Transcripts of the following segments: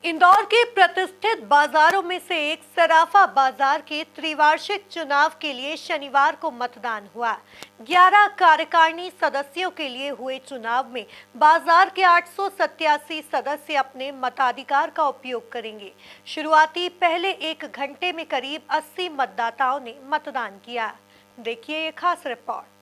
इंदौर के प्रतिष्ठित बाजारों में से एक सराफा बाजार के त्रिवार्षिक चुनाव के लिए शनिवार को मतदान हुआ। 11 कार्यकारिणी सदस्यों के लिए हुए चुनाव में बाजार के 887 सदस्य अपने मताधिकार का उपयोग करेंगे। शुरुआती पहले 1 घंटे में करीब 80 मतदाताओं ने मतदान किया। देखिए ये खास रिपोर्ट।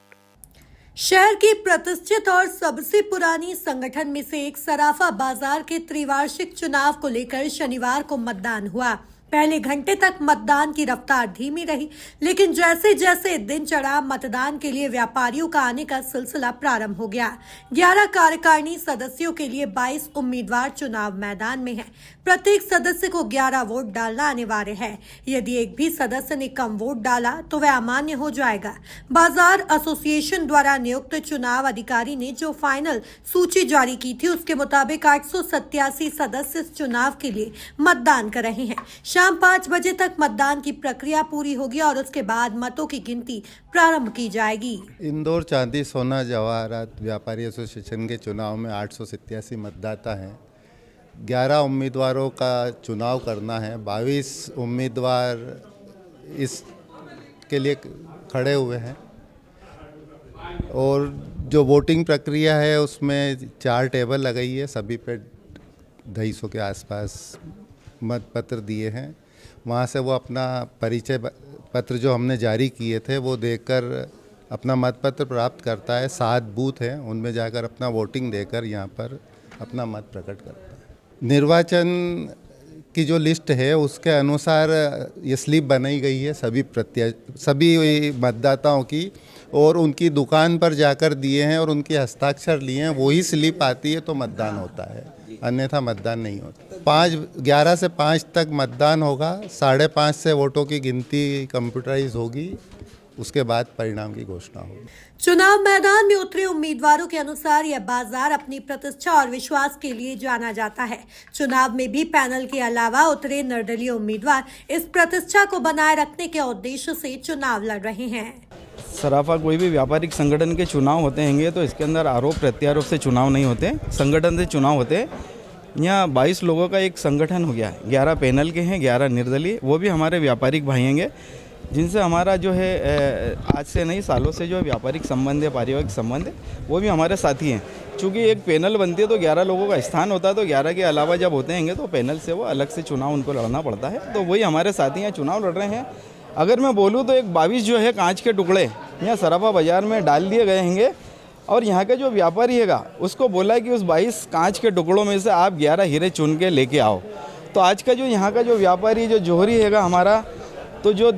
शहर की प्रतिष्ठित और सबसे पुरानी संगठन में से एक सराफा बाजार के त्रिवार्षिक चुनाव को लेकर शनिवार को मतदान हुआ। पहले घंटे तक मतदान की रफ्तार धीमी रही, लेकिन जैसे जैसे दिन चढ़ा मतदान के लिए व्यापारियों का आने का सिलसिला प्रारंभ हो गया। 11 कार्यकारिणी सदस्यों के लिए 22 उम्मीदवार चुनाव मैदान में हैं। प्रत्येक सदस्य को 11 वोट डालना अनिवार्य है। यदि एक भी सदस्य ने कम वोट डाला तो वह अमान्य हो जाएगा। बाजार एसोसिएशन द्वारा नियुक्त चुनाव अधिकारी ने जो फाइनल सूची जारी की थी, उसके मुताबिक 887 सदस्य इस चुनाव के लिए मतदान कर रहे हैं। शाम 5 बजे तक मतदान की प्रक्रिया पूरी होगी और उसके बाद मतों की गिनती प्रारंभ की जाएगी। इंदौर चांदी सोना जवाहरात व्यापारी एसोसिएशन के चुनाव में 887 मतदाता हैं। 11 उम्मीदवारों का चुनाव करना है। 22 उम्मीदवार इसके लिए खड़े हुए हैं और जो वोटिंग प्रक्रिया है उसमें 4 टेबल लगाई है। सभी पे 250 के आसपास मतपत्र दिए हैं। वहाँ से वो अपना परिचय पत्र जो हमने जारी किए थे वो देकर अपना मतपत्र प्राप्त करता है। 7 बूथ हैं, उनमें जाकर अपना वोटिंग देकर यहाँ पर अपना मत प्रकट करता है। निर्वाचन की जो लिस्ट है उसके अनुसार ये स्लिप बनाई गई है सभी मतदाताओं की, और उनकी दुकान पर जाकर दिए हैं और उनके हस्ताक्षर लिए हैं। वही स्लिप आती है तो मतदान होता है, अन्यथा मतदान नहीं होता। 11 से 5 तक मतदान होगा। 5:30 से वोटों की गिनती कंप्यूटराइज होगी, उसके बाद परिणाम की घोषणा होगी। चुनाव मैदान में उतरे उम्मीदवारों के अनुसार यह बाजार अपनी प्रतिष्ठा और विश्वास के लिए जाना जाता है। चुनाव में भी पैनल के अलावा उतरे निर्दलीय उम्मीदवार इस प्रतिष्ठा को बनाए रखने के उद्देश्य से चुनाव लड़ रहे हैं। सराफा कोई भी व्यापारिक संगठन के चुनाव होते हैं तो इसके अंदर आरोप प्रत्यारोप से चुनाव नहीं होते, संगठन से चुनाव होते। यहाँ 22 लोगों का एक संगठन हो गया, 11 पैनल के हैं, 11 निर्दलीय, वो भी हमारे व्यापारिक भाई हैं जिनसे हमारा जो है आज से नहीं सालों से जो व्यापारिक संबंध है, पारिवारिक संबंध है, वो भी हमारे साथी हैं। चूँकि एक पैनल बनती है तो 11 लोगों का स्थान होता है, तो 11 के अलावा जब होते हैं तो पैनल से वो अलग से चुनाव उनको लड़ना पड़ता है। तो वही हमारे साथी हैं, चुनाव लड़ रहे हैं। अगर मैं बोलूँ तो एक 22 जो है कांच के टुकड़े यहाँ सराफा बाज़ार में डाल दिए गए हैं और यहाँ का जो व्यापारी हैगा उसको बोला है कि उस 22 कांच के टुकड़ों में से आप 11 हीरे चुन के लेके आओ। तो आज का जो यहाँ का जो व्यापारी जो जौहरी हैगा हमारा, तो जो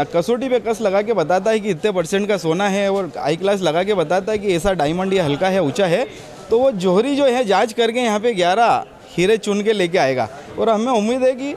कसौटी पे कस लगा के बताता है कि इतने % का सोना है और आई क्लास लगा के बताता है कि ऐसा डायमंड या हल्का है, ऊंचा है, तो वो जौहरी जो है जांच करके यहाँ पे 11 हीरे चुन के लेके आएगा। और हमें उम्मीद है कि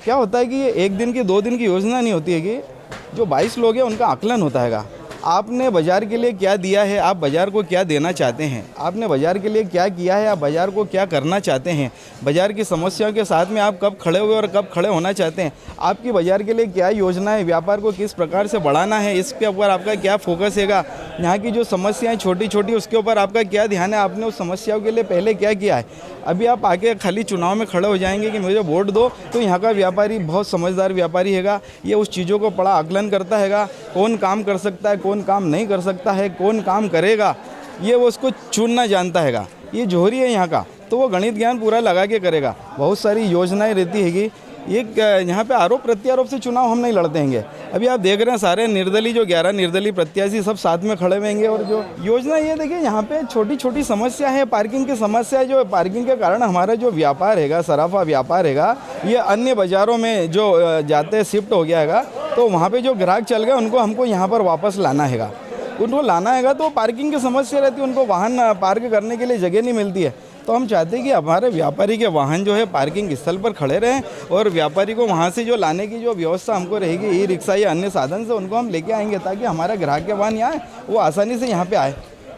क्या होता है कि ये 1 दिन की 2 दिन की योजना नहीं होती है कि जो 22 लोग हैं उनका आकलन होता हैगा। आपने बाज़ार के लिए क्या दिया है, आप बाज़ार को क्या देना चाहते हैं, आपने बाज़ार के लिए क्या किया है, आप बाज़ार को क्या करना चाहते हैं, बाज़ार की समस्याओं के साथ में आप कब खड़े हुए और कब खड़े होना चाहते हैं, आपकी बाज़ार के लिए क्या योजना है, व्यापार को किस प्रकार से बढ़ाना है, इसके ऊपर आपका क्या फोकस हैगा, यहाँ की जो समस्याएं छोटी छोटी उसके ऊपर आपका क्या ध्यान है, आपने उस समस्याओं के लिए पहले क्या किया है। अभी आप आके खाली चुनाव में खड़े हो जाएंगे कि मुझे वोट दो, तो यहाँ का व्यापारी बहुत समझदार व्यापारी हैगा। ये उस चीज़ों को बड़ा आकलन करता हैगा, कौन काम कर सकता है, कौन काम नहीं कर सकता है, कौन काम करेगा, ये वो उसको चुनना जानता हैगा। ये जौहरी है यहाँ का, तो वो गणित ज्ञान पूरा लगा के करेगा। बहुत सारी योजनाएं रहती हैगी। ये यहाँ पे आरोप प्रत्यारोप से चुनाव हम नहीं लड़ते हैं। अभी आप देख रहे हैं सारे निर्दलीय जो 11 निर्दलीय प्रत्याशी सब साथ में खड़े हुएंगे। और जो योजना ये देखिए, यहाँ पे छोटी छोटी समस्या है, पार्किंग की समस्या है। जो पार्किंग के कारण हमारा जो व्यापार हैगा, सराफा व्यापार हैगा, ये अन्य बाज़ारों में जो जाते शिफ्ट हो गया हैगा, तो वहाँ पर जो ग्राहक चल गए उनको हमको यहाँ पर वापस लाना हैगा। उनको लाना हैगा तो पार्किंग की समस्या रहती है, उनको वाहन पार्क करने के लिए जगह नहीं मिलती है। तो हम चाहते हैं कि हमारे व्यापारी के वाहन जो है पार्किंग स्थल पर खड़े रहें और व्यापारी को वहाँ से जो लाने की जो व्यवस्था हमको रहेगी, ई रिक्शा या अन्य साधन से उनको हम लेके आएंगे, ताकि हमारा ग्राहक के वाहन यहाँ वो आसानी से यहाँ पे आए।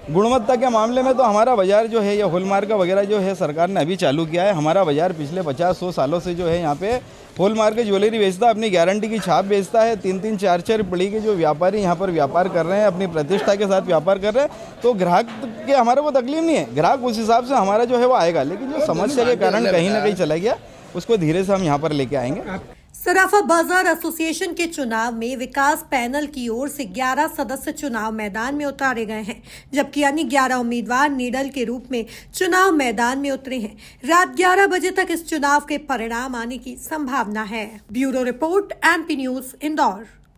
गुणवत्ता के मामले में तो हमारा बाज़ार जो है, ये हॉलमार्क वगैरह जो है सरकार ने अभी चालू किया है। हमारा बाज़ार पिछले 50-100 सालों से जो है यहाँ पे हॉलमार्क की ज्वेलरी बेचता है, अपनी गारंटी की छाप बेचता है। 3-3, 4-4 पीढ़ी के जो व्यापारी यहाँ पर व्यापार कर रहे हैं, अपनी प्रतिष्ठा के साथ व्यापार कर रहे हैं। तो ग्राहक के हमारे को तकलीफ नहीं है, ग्राहक उस हिसाब से हमारा जो है वो आएगा। लेकिन जो समस्या के कारण कहीं ना कहीं चला गया, उसको धीरे से हम यहाँ पर लेके आएंगे। सराफा बाजार एसोसिएशन के चुनाव में विकास पैनल की ओर से 11 सदस्य चुनाव मैदान में उतारे गए हैं, जबकि अन्य 11 उम्मीदवार नीडल के रूप में चुनाव मैदान में उतरे हैं। रात 11 बजे तक इस चुनाव के परिणाम आने की संभावना है। Bureau report, MP news, Indore.